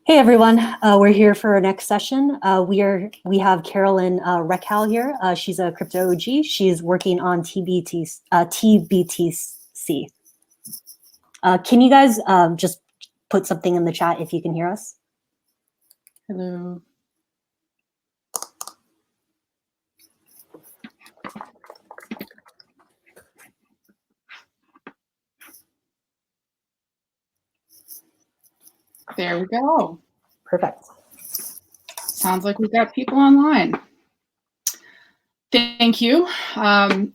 Hey everyone, we're here for our next session. We have Carolyn Reckhal here. She's a crypto OG. She's working on TBTC. Can you guys just put something in the chat if you can hear us? Hello. There we go. Perfect. Sounds like we've got people online. Thank you.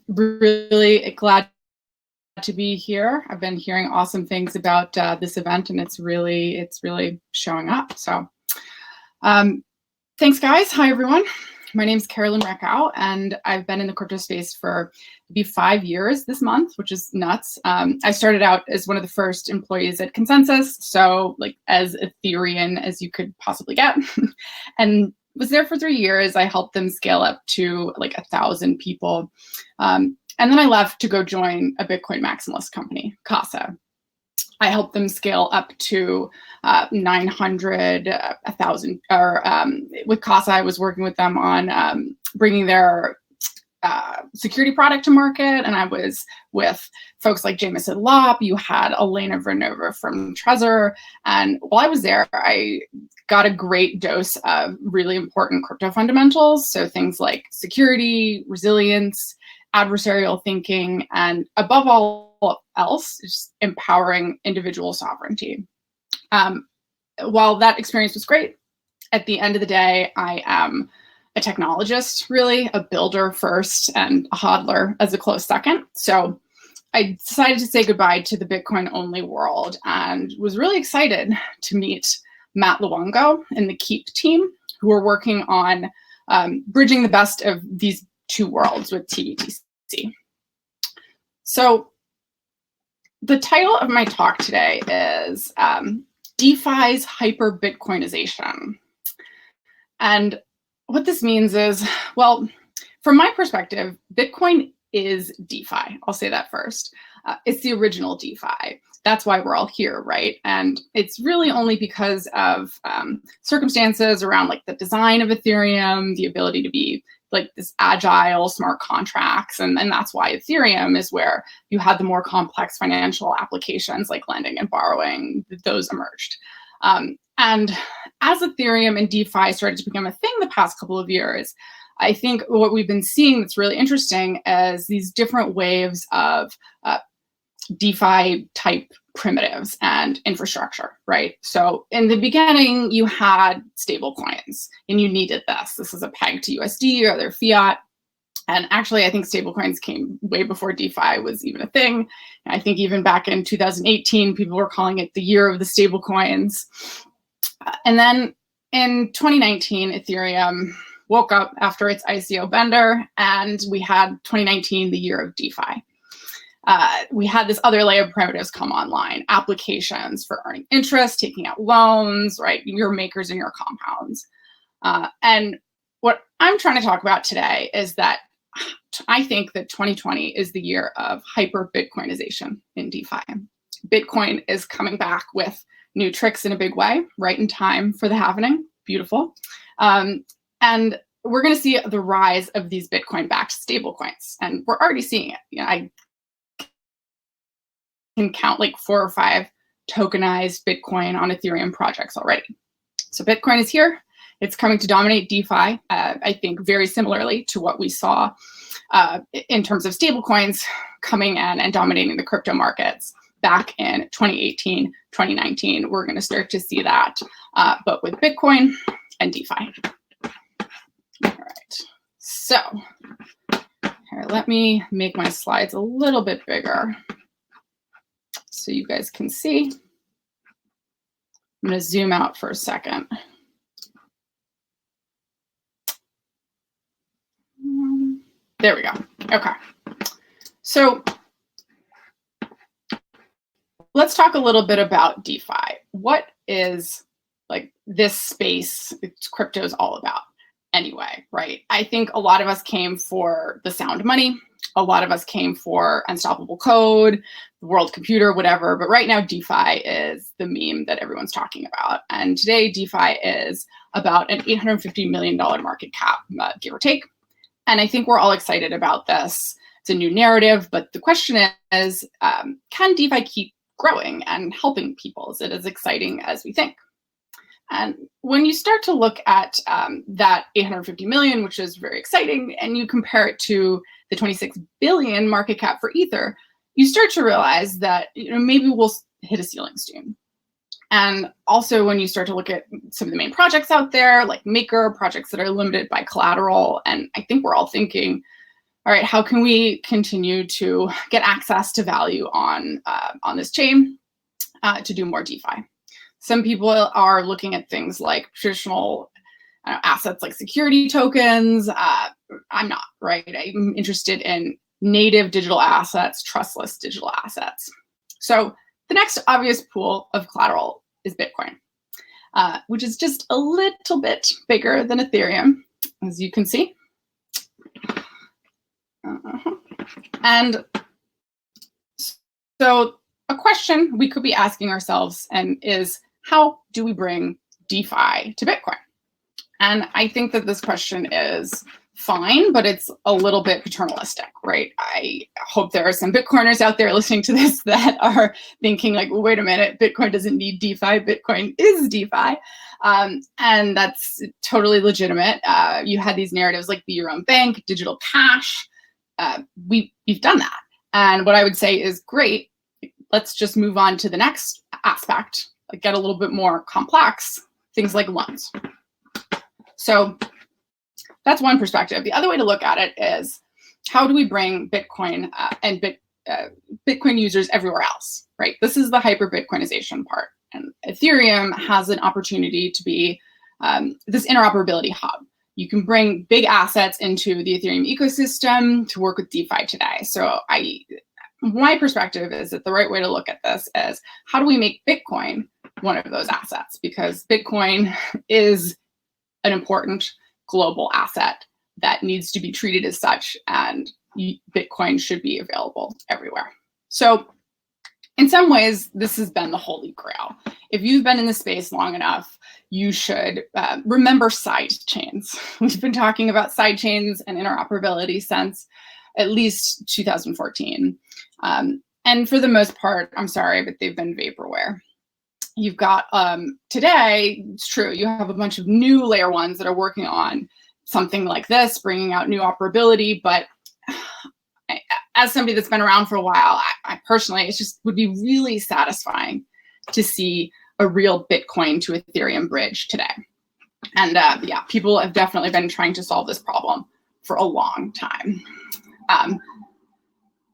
Really glad to be here. I've been hearing awesome things about this event, and it's really showing up. So thanks, guys. Hi, everyone. My name is Carolyn Reckhal, and I've been in the crypto space for maybe 5 years this month, which is nuts. I started out as one of the first employees at Consensus, so like as Ethereum as you could possibly get, and was there for 3 years. I helped them scale up to like 1,000 people, and then I left to go join a Bitcoin maximalist company, Casa. I helped them scale up to 900, 1,000, or with Casa, I was working with them on bringing their security product to market, and I was with folks like Jameson Lopp. You had Elena Vernova from Trezor, and while I was there, I got a great dose of really important crypto fundamentals, so things like security, resilience, adversarial thinking, and above all else, just empowering individual sovereignty. While that experience was great, at the end of the day, I am a technologist, really, a builder first and a hodler as a close second. So I decided to say goodbye to the Bitcoin-only world and was really excited to meet Matt Luongo and the Keep team, who are working on bridging the best of these two worlds with TBTC. So the title of my talk today is DeFi's Hyperbitcoinization. And what this means is, well, from my perspective, Bitcoin is DeFi. I'll say that first. It's the original DeFi. That's why we're all here, right? And it's really only because of circumstances around like the design of Ethereum, the ability to be like this agile smart contracts. And that's why Ethereum is where you had the more complex financial applications like lending and borrowing, those emerged. And as Ethereum and DeFi started to become a thing the past couple of years, I think what we've been seeing that's really interesting is these different waves of DeFi type primitives and infrastructure, right? So in the beginning, you had stable coins and you needed this. This is a peg to USD or other fiat. And actually, I think stablecoins came way before DeFi was even a thing. I think even back in 2018, people were calling it the year of the stablecoins. And then in 2019, Ethereum woke up after its ICO bender, and we had 2019, the year of DeFi. We had this other layer of primitives come online, applications for earning interest, taking out loans, right? Your makers and your compounds. And what I'm trying to talk about today is that I think that 2020 is the year of hyper-Bitcoinization in DeFi. Bitcoin is coming back with new tricks in a big way, right in time for the halvening. Beautiful. And we're going to see the rise of these Bitcoin-backed stablecoins, and we're already seeing it. You know, I can count like 4 or 5 tokenized Bitcoin on Ethereum projects already. So Bitcoin is here. It's coming to dominate DeFi, I think very similarly to what we saw in terms of stablecoins coming in and dominating the crypto markets back in 2018, 2019. We're going to start to see that, but with Bitcoin and DeFi. All right, so here, let me make my slides a little bit bigger so you guys can see. I'm going to zoom out for a second. There we go. Okay. So let's talk a little bit about DeFi. What is like this space, crypto is all about anyway, right? I think a lot of us came for the sound money. A lot of us came for unstoppable code, world computer, whatever. But right now, DeFi is the meme that everyone's talking about. And today, DeFi is about an $850 million market cap, give or take. And I think we're all excited about this. It's a new narrative, but the question is, can DeFi keep growing and helping people? Is it as exciting as we think? And when you start to look at that 850 million, which is very exciting, and you compare it to the 26 billion market cap for Ether, you start to realize that maybe we'll hit a ceiling soon. And also when you start to look at some of the main projects out there, like Maker, projects that are limited by collateral, and I think we're all thinking, all right, how can we continue to get access to value on this chain to do more DeFi? Some people are looking at things like traditional assets like security tokens. I'm not, right? I'm interested in native digital assets, trustless digital assets. So the next obvious pool of collateral is Bitcoin, which is just a little bit bigger than Ethereum, as you can see. And so a question we could be asking ourselves is, how do we bring DeFi to Bitcoin? And I think that this question is fine, but it's a little bit paternalistic, right? I hope there are some Bitcoiners out there listening to this that are thinking like, well, wait a minute, Bitcoin doesn't need DeFi, Bitcoin is DeFi. And that's totally legitimate. You had these narratives like be your own bank, digital cash. We've done that. And what I would say is great. Let's just move on to the next aspect, get a little bit more complex, things like loans. So that's one perspective. The other way to look at it is, how do we bring Bitcoin and Bitcoin users everywhere else, right? This is the hyper-Bitcoinization part. And Ethereum has an opportunity to be this interoperability hub. You can bring big assets into the Ethereum ecosystem to work with DeFi today. So my perspective is that the right way to look at this is, how do we make Bitcoin one of those assets? Because Bitcoin is an important global asset that needs to be treated as such, and Bitcoin should be available everywhere. So in some ways, this has been the holy grail. If you've been in the space long enough, you should remember side chains. We've been talking about side chains and interoperability since at least 2014. And for the most part, I'm sorry, but they've been vaporware. You've got, today, it's true, you have a bunch of new layer ones that are working on something like this, bringing out new operability. But as somebody that's been around for a while, I personally, it just would be really satisfying to see a real Bitcoin to Ethereum bridge today. And yeah, people have definitely been trying to solve this problem for a long time.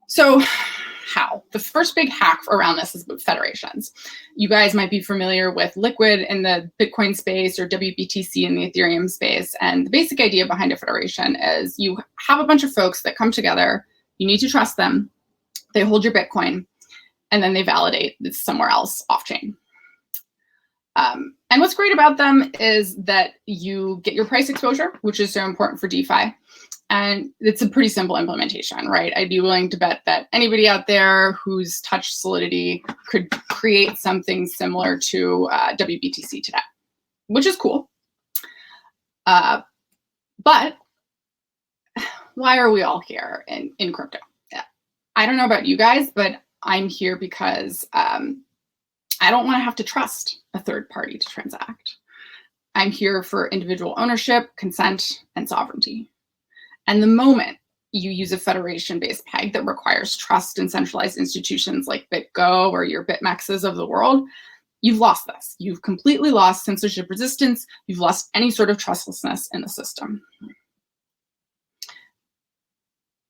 So how? The first big hack around this is with federations. You guys might be familiar with Liquid in the Bitcoin space or WBTC in the Ethereum space. And the basic idea behind a federation is you have a bunch of folks that come together. You need to trust them. They hold your Bitcoin, and then they validate this somewhere else off-chain. And what's great about them is that you get your price exposure, which is so important for DeFi. And it's a pretty simple implementation, right? I'd be willing to bet that anybody out there who's touched Solidity could create something similar to WBTC today, which is cool. But why are we all here in crypto? I don't know about you guys, but I'm here because I don't want to have to trust a third party to transact. I'm here for individual ownership, consent, and sovereignty. And the moment you use a federation-based peg that requires trust in centralized institutions like BitGo or your BitMEXs of the world, you've lost this. You've completely lost censorship resistance. You've lost any sort of trustlessness in the system.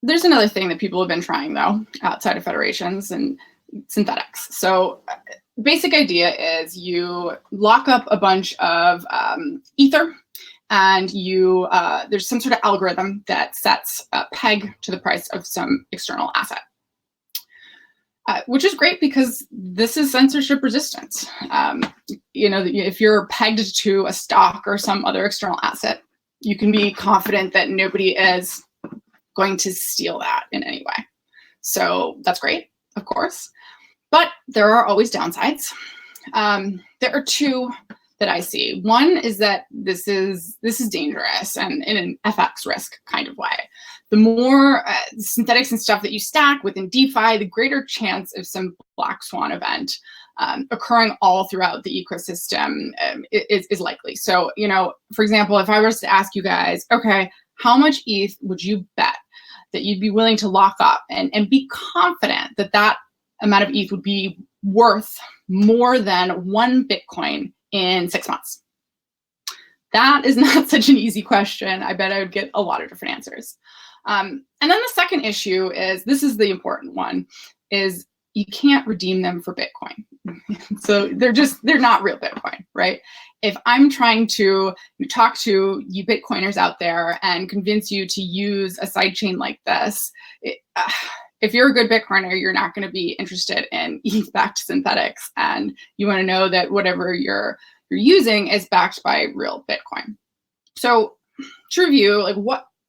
There's another thing that people have been trying, though, outside of federations and synthetics. So basic idea is you lock up a bunch of Ether, and you there's some sort of algorithm that sets a peg to the price of some external asset, which is great because this is censorship resistant. You know, if you're pegged to a stock or some other external asset, you can be confident that nobody is going to steal that in any way. So that's great, of course. But there are always downsides. There are two that I see. One is that this is dangerous and in an FX risk kind of way. The more synthetics and stuff that you stack within DeFi, the greater chance of some black swan event occurring all throughout the ecosystem is likely. So, for example, if I was to ask you guys, okay, how much ETH would you bet that you'd be willing to lock up and be confident that that amount of ETH would be worth more than 1 Bitcoin in 6 months? That is not such an easy question. I bet I would get a lot of different answers. And then the second issue is, this is the important one, is you can't redeem them for Bitcoin. So they're not real Bitcoin, right? If I'm trying to talk to you Bitcoiners out there and convince you to use a sidechain like this, if you're a good Bitcoiner, you're not going to be interested in ETH-backed synthetics, and you want to know that whatever you're using is backed by real Bitcoin. So to review, like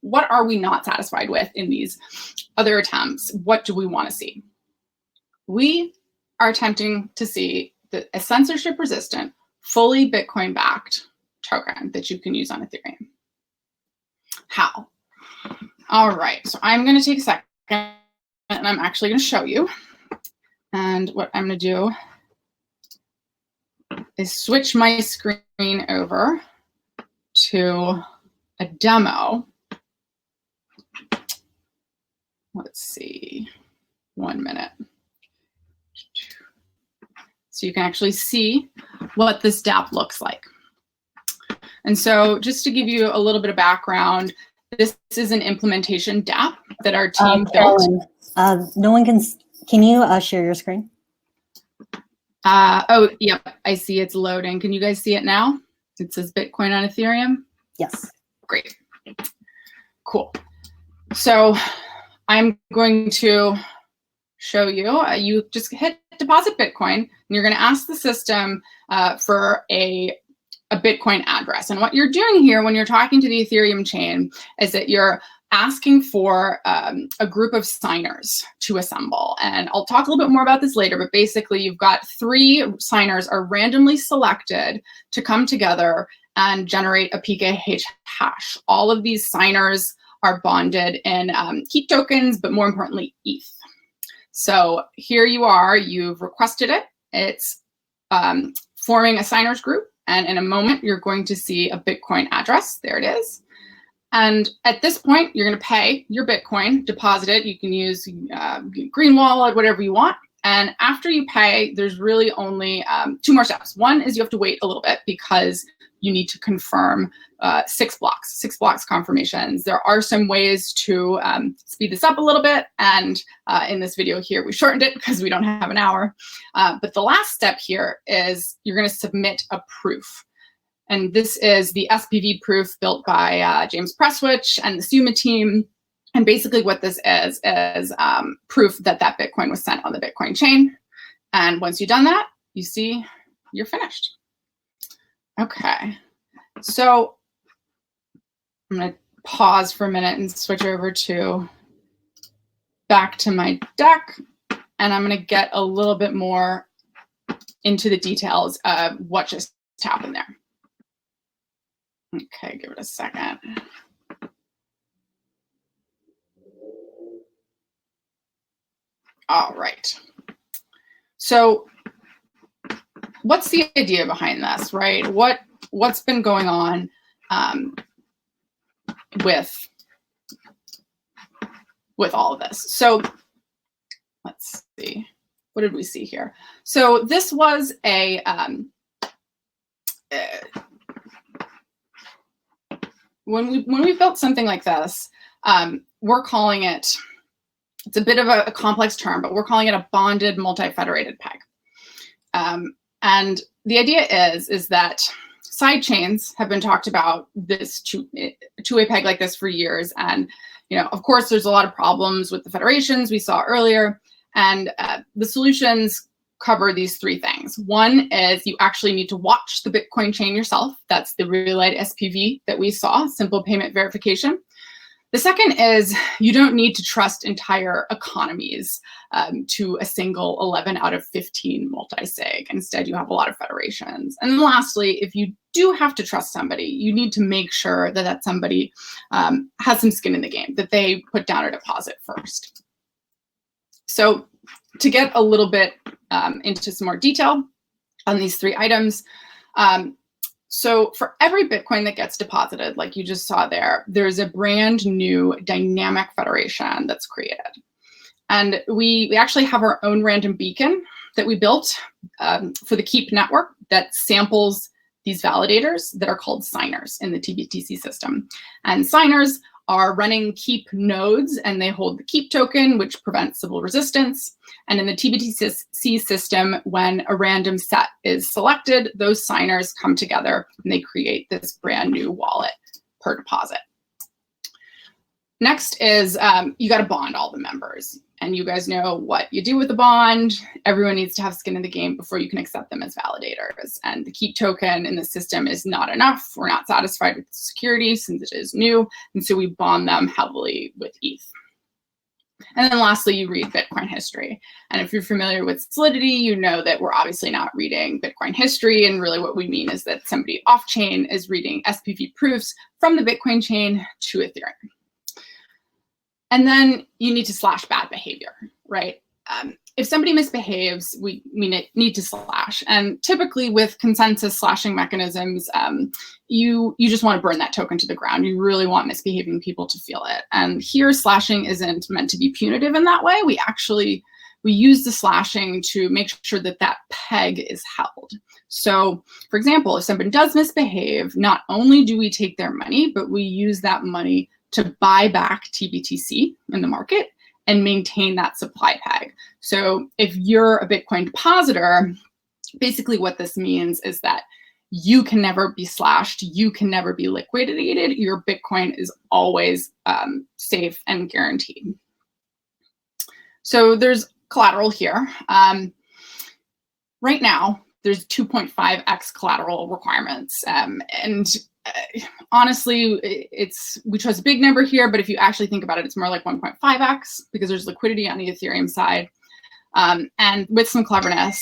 what are we not satisfied with in these other attempts? What do we want to see? We are attempting to see a censorship-resistant, fully Bitcoin-backed token that you can use on Ethereum. How? All right, so I'm going to take a second, and I'm actually going to show you. And what I'm going to do is switch my screen over to a demo. Let's see, 1 minute. So you can actually see what this dApp looks like. And so just to give you a little bit of background, this is an implementation dApp that our team built. No one can you share your screen? Oh, yep, I see it's loading. Can you guys see it now? It says Bitcoin on Ethereum? Yes. Great. Cool. So I'm going to show you. You just hit deposit Bitcoin, and you're going to ask the system for a Bitcoin address. And what you're doing here when you're talking to the Ethereum chain is that you're asking for a group of signers to assemble. And I'll talk a little bit more about this later, but basically you've got 3 signers are randomly selected to come together and generate a PKH hash. All of these signers are bonded in heat tokens, but more importantly, ETH. So here you are, you've requested it. It's forming a signers group. And in a moment, you're going to see a Bitcoin address. There it is. And at this point, you're going to pay your Bitcoin, deposit it. You can use Green Wallet, whatever you want. And after you pay, there's really only 2 more steps. One is you have to wait a little bit because you need to confirm 6 blocks confirmations. There are some ways to speed this up a little bit. And in this video here, we shortened it because we don't have an hour. But the last step here is you're going to submit a proof. And this is the SPV proof built by James Presswich and the SUMA team. And basically what this is proof that that Bitcoin was sent on the Bitcoin chain. And once you've done that, you see you're finished. Okay, so I'm going to pause for a minute and switch over back to my deck. And I'm going to get a little bit more into the details of what just happened there. Okay, give it a second. All right. So what's the idea behind this, right? What's been going on with all of this? So let's see. What did we see here? So this was when we built something like this, we're calling it, it's a bit of a complex term, but we're calling it a bonded multi-federated peg. And the idea is that side chains have been talked about this two-way peg like this for years. And, of course, there's a lot of problems with the federations we saw earlier. And the solutions cover these 3 things. One is you actually need to watch the Bitcoin chain yourself. That's the real-light SPV that we saw, simple payment verification. The second is you don't need to trust entire economies to a single 11 out of 15 multi-sig. Instead, you have a lot of federations. And then lastly, if you do have to trust somebody, you need to make sure that that somebody has some skin in the game, that they put down a deposit first. So to get a little bit into some more detail on these three items, so for every Bitcoin that gets deposited, like you just saw there, there's a brand new dynamic federation that's created. And we actually have our own random beacon that we built for the Keep network that samples these validators that are called signers in the TBTC system. And signers are running Keep nodes, and they hold the Keep token, which prevents Sybil resistance. And in the TBTC system, when a random set is selected, those signers come together and they create this brand new wallet per deposit. Next is you got to bond all the members. And you guys know what you do with the bond. Everyone needs to have skin in the game before you can accept them as validators. And the Keep token in the system is not enough. We're not satisfied with the security since it is new. And so we bond them heavily with ETH. And then lastly, you read Bitcoin history. And if you're familiar with Solidity, you know that we're obviously not reading Bitcoin history. And really what we mean is that somebody off-chain is reading SPV proofs from the Bitcoin chain to Ethereum. And then you need to slash bad behavior, right? If somebody misbehaves, we need to slash. And typically with consensus slashing mechanisms, you just want to burn that token to the ground. You really want misbehaving people to feel it. And here slashing isn't meant to be punitive in that way. We use the slashing to make sure that that peg is held. So for example, if somebody does misbehave, not only do we take their money, but we use that money to buy back TBTC in the market and maintain that supply peg. So if you're a Bitcoin depositor, basically what this means is that you can never be slashed, you can never be liquidated, your Bitcoin is always safe and guaranteed. So there's collateral here. Right now, there's 2.5x collateral requirements. Honestly, we chose a big number here, but if you actually think about it, it's more like 1.5x because there's liquidity on the Ethereum side. And with some cleverness,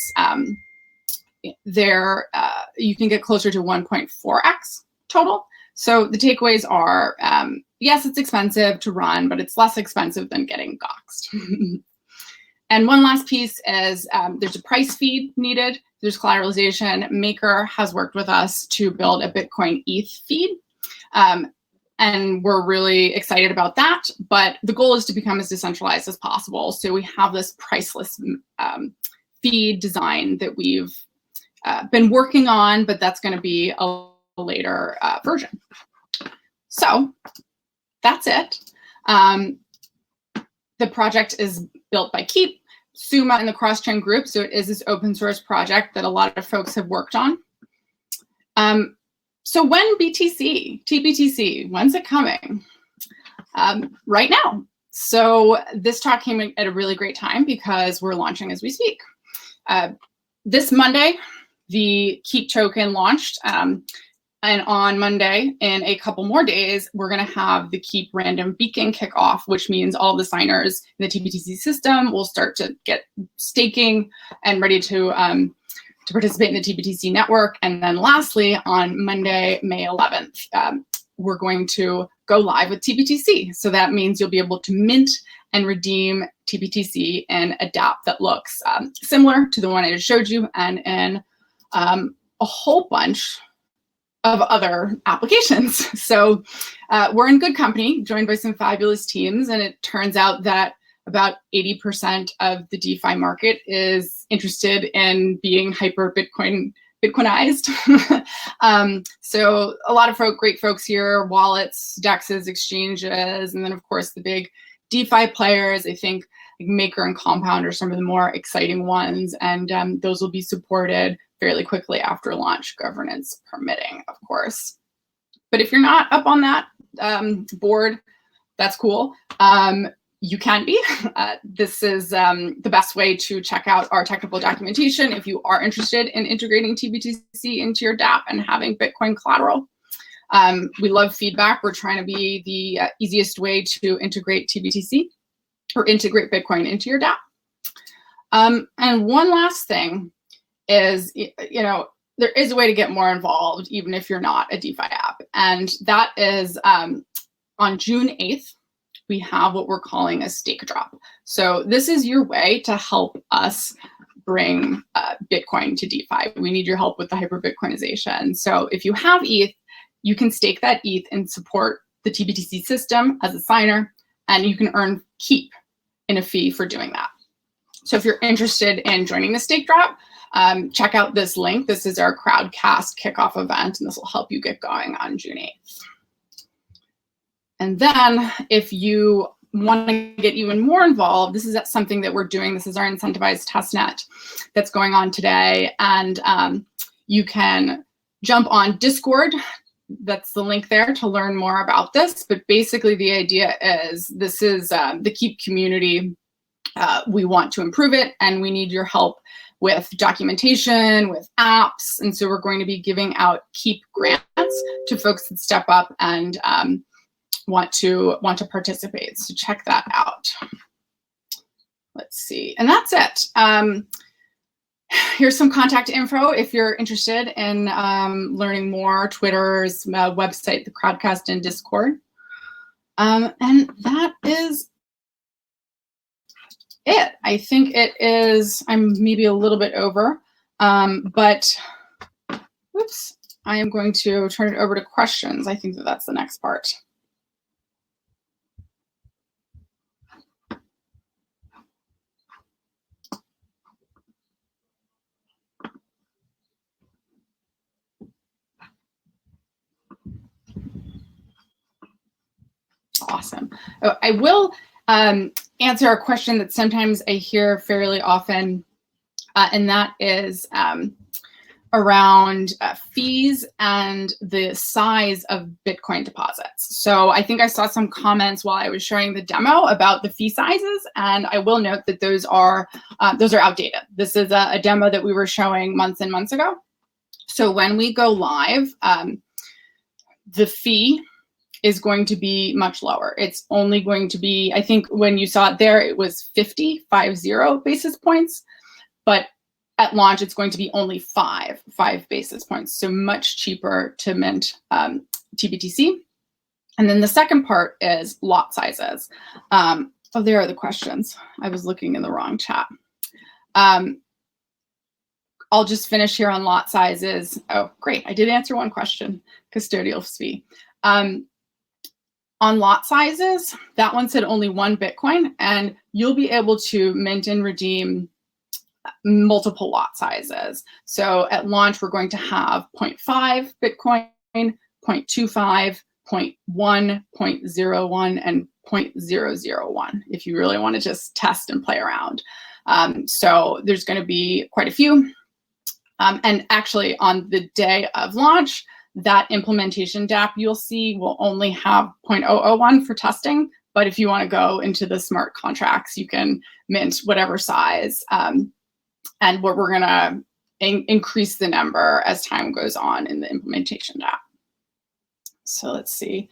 you can get closer to 1.4x total. So the takeaways are, yes, it's expensive to run, but it's less expensive than getting doxxed. And one last piece is there's a price feed needed. There's collateralization. Maker has worked with us to build a Bitcoin ETH feed. And we're really excited about that. But the goal is to become as decentralized as possible. So we have this priceless feed design that we've been working on, but that's going to be a later version. So that's it. The project is built by Keep, Suma in the cross-chain group. So it is this open source project that a lot of folks have worked on. So when TBTC, when's it coming? Right now. So this talk came at a really great time because we're launching as we speak. This Monday, the Keep token launched. And on Monday, in a couple more days, we're going to have the Keep random beacon kickoff, which means all the signers in the TBTC system will start to get staking and ready to participate in the TBTC network. And then lastly, on Monday, May 11th, we're going to go live with TBTC. So that means you'll be able to mint and redeem TBTC in a dApp that looks similar to the one I just showed you and in a whole bunch of other applications. So we're in good company, joined by some fabulous teams, and it turns out that about 80% of the DeFi market is interested in being Bitcoinized. So a lot of great folks here, wallets, DEXs, exchanges, and then of course the big DeFi players. I think Maker and Compound are some of the more exciting ones, and those will be supported fairly quickly after launch, governance permitting, of course. But if you're not up on that board, that's cool. You can be. This is the best way to check out our technical documentation if you are interested in integrating TBTC into your dApp and having Bitcoin collateral. We love feedback. We're trying to be the easiest way to integrate TBTC or integrate Bitcoin into your dApp. And one last thing is, there is a way to get more involved, even if you're not a DeFi app. And that is on June 8th, we have what we're calling a stake drop. So this is your way to help us bring Bitcoin to DeFi. We need your help with the hyperbitcoinization. So if you have ETH, you can stake that ETH and support the TBTC system as a signer, and you can earn keep in a fee for doing that. So if you're interested in joining the stake drop, check out this link. This is our Crowdcast kickoff event, and this will help you get going on June 8th. And then if you want to get even more involved, this is something that we're doing. This is our incentivized testnet that's going on today. And you can jump on Discord. That's the link there to learn more about this. But basically the idea is this is the Keep community. We want to improve it, and we need your help with documentation, with apps. And so we're going to be giving out Keep grants to folks that step up and want to participate. So check that out. Let's see, and that's it. Here's some contact info if you're interested in learning more. Twitter's website, the Crowdcast, and Discord. And that is it. I think it is, I'm maybe a little bit over, but oops, I am going to turn it over to questions. I think that that's the next part. Awesome. Oh, I will answer a question that sometimes I hear fairly often, and that is around fees and the size of Bitcoin deposits. So I think I saw some comments while I was showing the demo about the fee sizes, and I will note that those are outdated. This is a demo that we were showing months and months ago. So when we go live, the fee is going to be much lower. It's only going to be, I think when you saw it there, it was 50 basis points, but at launch, it's going to be only 5 basis points. So much cheaper to mint TBTC. And then the second part is lot sizes. Oh, there are the questions. I was looking in the wrong chat. I'll just finish here on lot sizes. Oh, great. I did answer one question, custodial fee. On lot sizes, that one said only 1 Bitcoin, and you'll be able to mint and redeem multiple lot sizes. So at launch, we're going to have 0.5 Bitcoin, 0.25, 0.1, 0.01, and 0.001 if you really want to just test and play around. So there's going to be quite a few. And actually on the day of launch, that implementation dApp you'll see will only have 0.001 for testing. But if you want to go into the smart contracts, you can mint whatever size. And we're going to increase the number as time goes on in the implementation dApp. So let's see,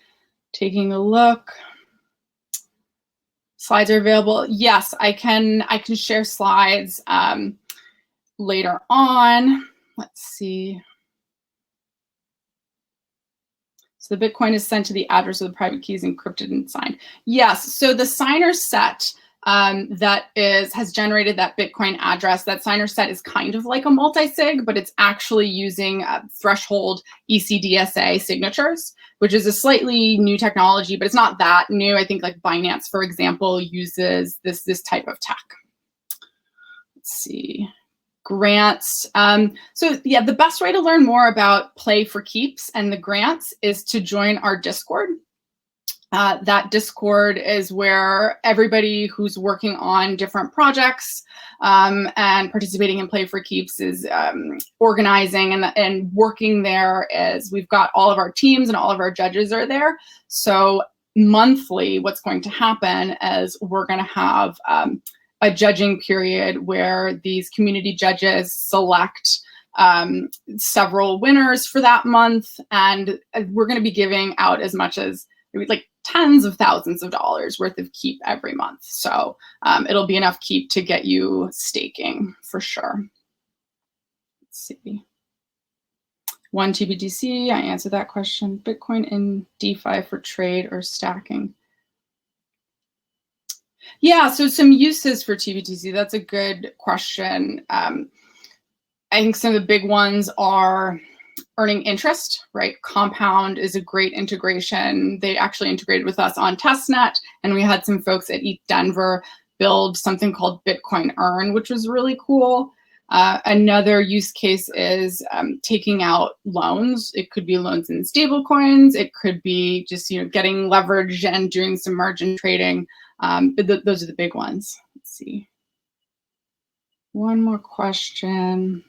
taking a look. Slides are available. Yes, I can share slides later on. Let's see. So the Bitcoin is sent to the address of the private keys encrypted and signed. Yes, so the signer set that has generated that Bitcoin address, that signer set is kind of like a multi-sig, but it's actually using threshold ECDSA signatures, which is a slightly new technology, but it's not that new. I think like Binance, for example, uses this type of tech. Let's see. Grants. So yeah, the best way to learn more about Play for Keeps and the grants is to join our Discord. That Discord is where everybody who's working on different projects and participating in Play for Keeps is organizing and working there. Is we've got all of our teams and all of our judges are there. So monthly, what's going to happen is we're going to have a judging period where these community judges select several winners for that month, and we're going to be giving out as much as like tens of thousands of dollars worth of keep every month. So it'll be enough keep to get you staking for sure. Let's see. One TBTC, I answered that question. Bitcoin in DeFi for trade or stacking. Yeah, so some uses for TBTC, that's a good question. I think some of the big ones are earning interest, right? Compound is a great integration. They actually integrated with us on testnet, and we had some folks at ETH Denver build something called Bitcoin Earn, which was really cool. Another use case is taking out loans. It could be loans in stable coins. It could be just getting leverage and doing some margin trading. But those are the big ones. Let's see. One more question.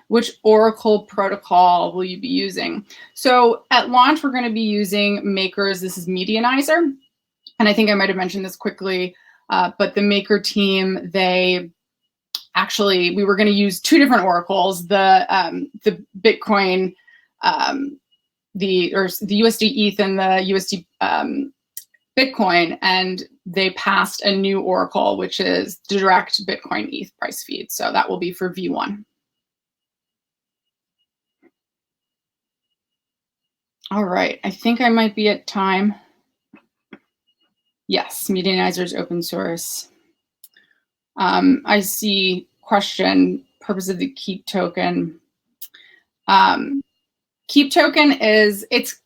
Which Oracle protocol will you be using? So at launch, we're going to be using Makers. This is Medianizer. And I think I might have mentioned this quickly, but the Maker team, we were going to use two different oracles, the Bitcoin, the USD ETH and the USD Bitcoin, and they passed a new oracle, which is direct Bitcoin ETH price feed. So that will be for V1. All right, I think I might be at time. Yes, Medianizer is open source. I see question, purpose of the Keep token. Keep token it's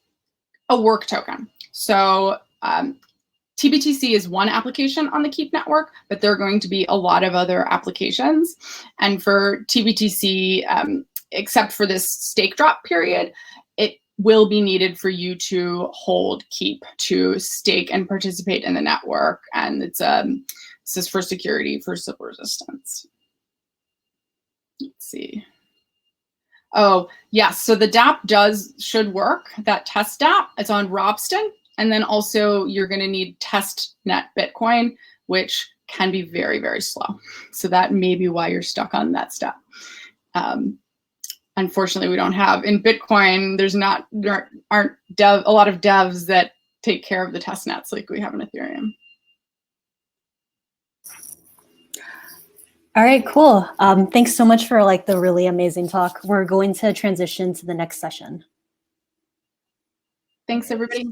a work token. So TBTC is one application on the Keep network, but there are going to be a lot of other applications. And for TBTC, except for this stake drop period, it will be needed for you to hold Keep to stake and participate in the network. And this is for security, for civil resistance. Let's see. Oh, yes. So the dApp should work. That test dApp, it's on Robston. And then also you're going to need testnet Bitcoin, which can be very, very slow. So that may be why you're stuck on that step. Unfortunately, we don't have in Bitcoin. There aren't a lot of devs that take care of the test nets like we have in Ethereum. All right, cool. Thanks so much for the really amazing talk. We're going to transition to the next session. Thanks, everybody.